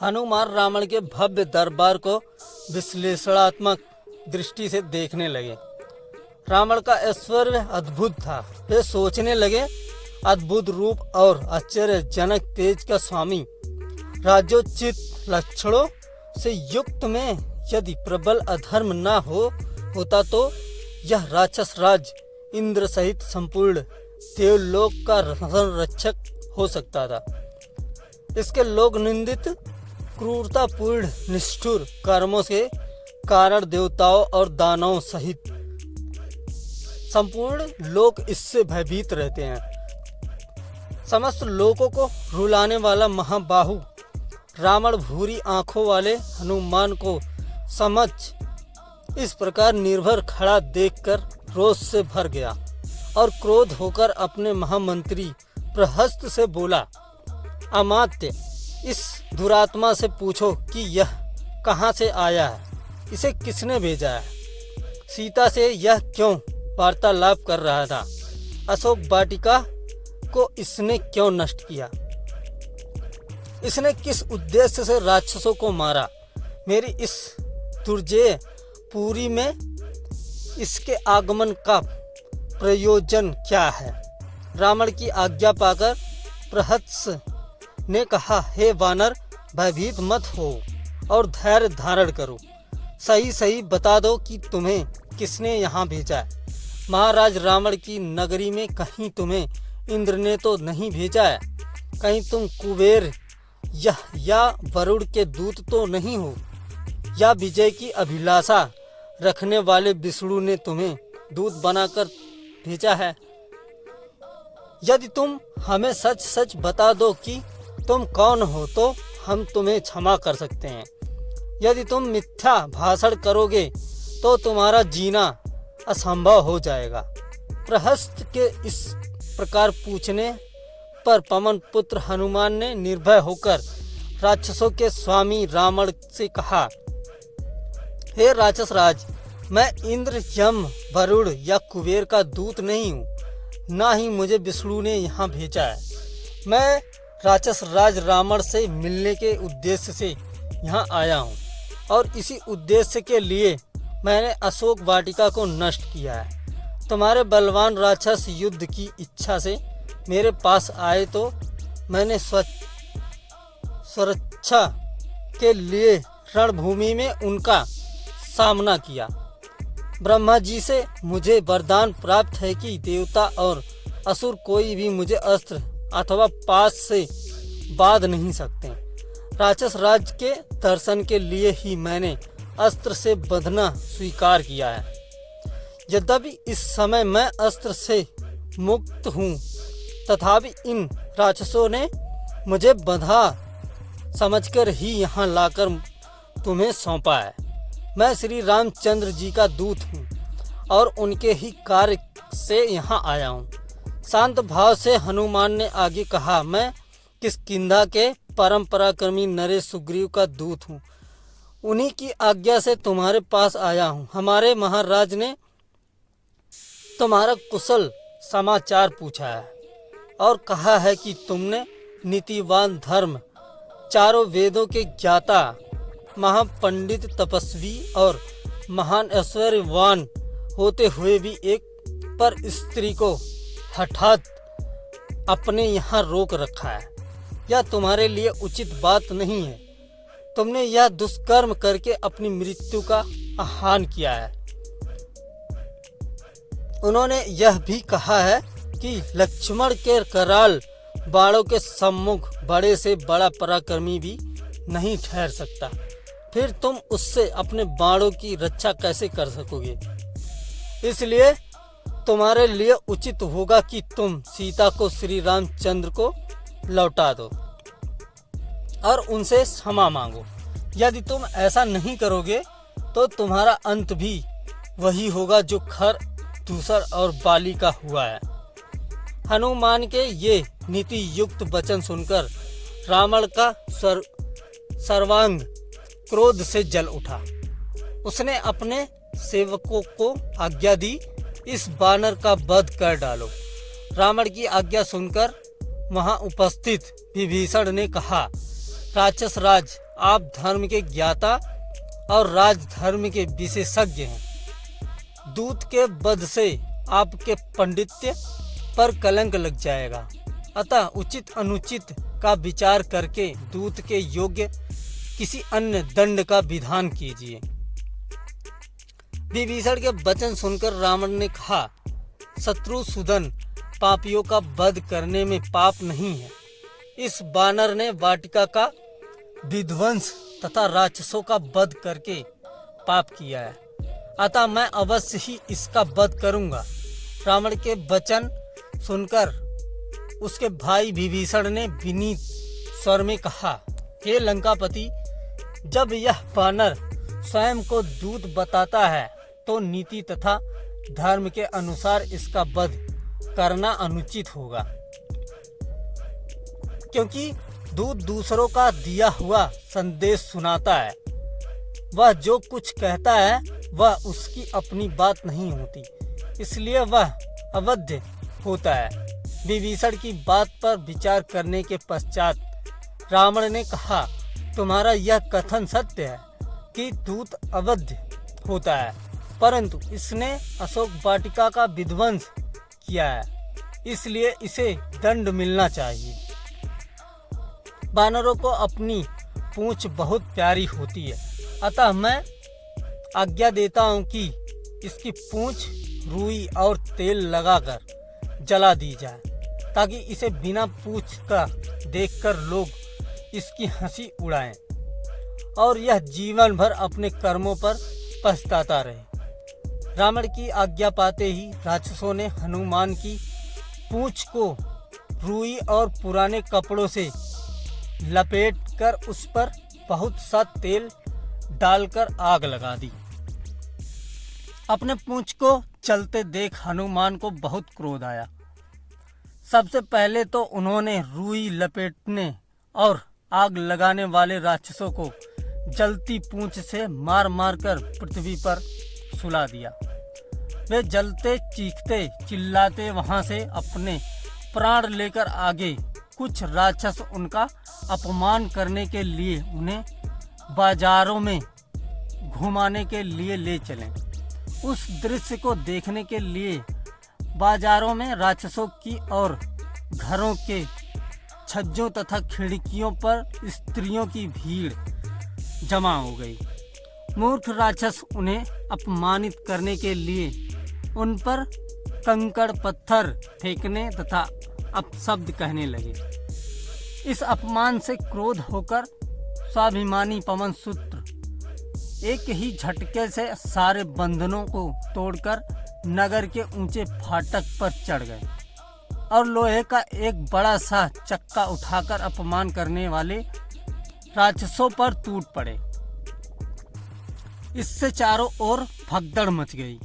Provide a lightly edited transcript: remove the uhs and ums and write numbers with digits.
हनुमान रावण के भव्य दरबार को विश्लेषणात्मक दृष्टि से देखने लगे। रावण का ऐश्वर्य अद्भुत था। वे सोचने लगे, अद्भुत रूप और आश्चर्यजनक तेज का स्वामी, राजोचित लक्षणों से युक्त में यदि प्रबल अधर्म न होता तो यह राक्षस राज इंद्र सहित संपूर्ण देवलोक का संरक्षक हो सकता था। इसके लोक निंदित क्रूरतापूर्ण निष्ठुर कर्मों के कारण देवताओं और दानवों सहित संपूर्ण लोक इससे भयभीत रहते हैं। समस्त लोगों को रुलाने वाला महाबाहु रावण भूरी आंखों वाले हनुमान को समझ इस प्रकार निर्भर खड़ा देखकर रोष से भर गया और क्रोध होकर अपने महामंत्री प्रहस्त से बोला, अमात्य, इस दुरात्मा से पूछो कि यह कहाँ से आया है, इसे किसने भेजा है, सीता से यह क्यों वार्तालाप कर रहा था, अशोक वाटिका को इसने क्यों नष्ट किया, इसने किस उद्देश्य से राक्षसों को मारा, मेरी इस दुर्जय पुरी में इसके आगमन का प्रयोजन क्या है। रावण की आज्ञा पाकर प्रहस्त ने कहा, हे वानर, भयभीत मत हो और धैर्य धारण करो। सही सही बता दो कि तुम्हें किसने यहाँ भेजा है। महाराज रावण की नगरी में कहीं तुम्हें इंद्र ने तो नहीं भेजा है, कहीं तुम कुबेर या वरुण के दूत तो नहीं हो, या विजय की अभिलाषा रखने वाले विष्णु ने तुम्हें दूत बनाकर भेजा है। यदि तुम हमें सच सच बता दो कि तुम कौन हो तो हम तुम्हें क्षमा कर सकते हैं। यदि तुम मिथ्या भाषण करोगे तो तुम्हारा जीना असंभव हो जाएगा। प्रहस्त के इस प्रकार पूछने पर पवन पुत्र हनुमान ने निर्भय होकर राक्षसों के स्वामी रावण से कहा, हे राक्षस राज, मैं इंद्र, यम, वरुण या कुबेर का दूत नहीं हूँ, ना ही मुझे विष्णु ने यहाँ भेजा है। मैं राक्षस राज रावण से मिलने के उद्देश्य से यहाँ आया हूँ और इसी उद्देश्य के लिए मैंने अशोक वाटिका को नष्ट किया है। तुम्हारे बलवान राक्षस युद्ध की इच्छा से मेरे पास आए तो मैंने सुरक्षा के लिए रणभूमि में उनका सामना किया। ब्रह्मा जी से मुझे वरदान प्राप्त है कि देवता और असुर कोई भी मुझे अस्त्र अथवा पास से बांध नहीं सकते। राक्षस राज के दर्शन के लिए ही मैंने अस्त्र से बंधना स्वीकार किया है। यद्यपि इस समय मैं अस्त्र से मुक्त हूँ, तथापि इन राक्षसों ने मुझे बंधा समझकर ही यहाँ लाकर तुम्हें सौंपा है। मैं श्री रामचंद्र जी का दूत हूँ और उनके ही कार्य से यहाँ आया हूँ। शांत भाव से हनुमान ने आगे कहा, मैं किष्किंधा के परम पराक्रमी नरेश सुग्रीव का दूत हूँ, उन्हीं की आज्ञा से तुम्हारे पास आया हूँ। हमारे महाराज ने तुम्हारा कुशल समाचार पूछा है और कहा है कि तुमने नीतिवान, धर्म, चारों वेदों के ज्ञाता, महापंडित, तपस्वी और महान ऐश्वर्यवान होते हुए भी एक पर स्त्री को हठात अपने यहाँ रोक रखा है। यह तुम्हारे लिए उचित बात नहीं है। तुमने यह दुष्कर्म करके अपनी मृत्यु का आह्वान किया है। उन्होंने यह भी कहा है कि लक्ष्मण के कराल बाणों के सम्मुख बड़े से बड़ा पराक्रमी भी नहीं ठहर सकता। फिर तुम उससे अपने बाणों की रक्षा कैसे कर सकोगे? इसलिए तुम्हारे लिए उचित होगा कि तुम सीता को श्री रामचंद्र को लौटा दो और उनसे क्षमा मांगो। यदि तुम ऐसा नहीं करोगे तो तुम्हारा अंत भी वही होगा जो खर, दूसर और बाली का हुआ है। हनुमान के ये नीति युक्त वचन सुनकर रावण का सर्वांग क्रोध से जल उठा। उसने अपने सेवकों को आज्ञा दी, इस बानर का वध कर डालो। रावण की आज्ञा सुनकर वहां उपस्थित विभीषण ने कहा, राक्षस राज, आप धर्म के ज्ञाता और राजधर्म के विशेषज्ञ हैं। दूत के वध से आपके पंडित्य पर कलंक लग जाएगा, अतः उचित अनुचित का विचार करके दूत के योग्य किसी अन्य दंड का विधान कीजिए। विभीषण के वचन सुनकर रावण ने कहा, शत्रुसूदन, पापियों का वध करने में पाप नहीं है। इस वानर ने वाटिका का विध्वंस तथा राक्षसों का वध करके पाप किया है, अतः मैं अवश्य ही इसका वध करूंगा। रावण के वचन सुनकर उसके भाई विभीषण ने विनीत स्वर में कहा, हे लंकापति, जब यह वानर स्वयं को दूत बताता है तो नीति तथा धर्म के अनुसार इसका वध करना अनुचित होगा, क्योंकि दूत दूसरों का दिया हुआ संदेश सुनाता है। वह जो कुछ कहता है वह उसकी अपनी बात नहीं होती, इसलिए वह अवध्य होता है। विभीषण की बात पर विचार करने के पश्चात रावण ने कहा, तुम्हारा यह कथन सत्य है कि दूत अवध्य होता है, परंतु इसने अशोक वाटिका का विध्वंस किया है, इसलिए इसे दंड मिलना चाहिए। वानरों को अपनी पूंछ बहुत प्यारी होती है, अतः मैं आज्ञा देता हूँ कि इसकी पूंछ रुई और तेल लगाकर जला दी जाए, ताकि इसे बिना पूंछ का देखकर लोग इसकी हंसी उड़ाएं और यह जीवन भर अपने कर्मों पर पछताता रहे। रावण की आज्ञा पाते ही राक्षसों ने हनुमान की पूंछ को रुई और पुराने कपड़ों से लपेटकर उस पर बहुत सा तेल डालकर आग लगा दी। अपने पूंछ को चलते देख हनुमान को बहुत क्रोध आया। सबसे पहले तो उन्होंने रुई लपेटने और आग लगाने वाले राक्षसों को जलती पूंछ से मार मार कर पृथ्वी पर सुला दिया। वे जलते चीखते चिल्लाते वहां से अपने प्राण लेकर आगे। कुछ राक्षस उनका अपमान करने के लिए उन्हें बाजारों में घुमाने के लिए ले चले। उस दृश्य को देखने के लिए बाजारों में राक्षसों की और घरों के छज्जों तथा खिड़कियों पर स्त्रियों की भीड़ जमा हो गई। मूर्ख राक्षस उन्हें अपमानित करने के लिए उन पर कंकड़ पत्थर फेंकने तथा अपशब्द कहने लगे। इस अपमान से क्रोध होकर स्वाभिमानी पवनसूत्र एक ही झटके से सारे बंधनों को तोड़कर नगर के ऊंचे फाटक पर चढ़ गए और लोहे का एक बड़ा सा चक्का उठाकर अपमान करने वाले राक्षसों पर टूट पड़े। इससे चारों ओर भगदड़ मच गई।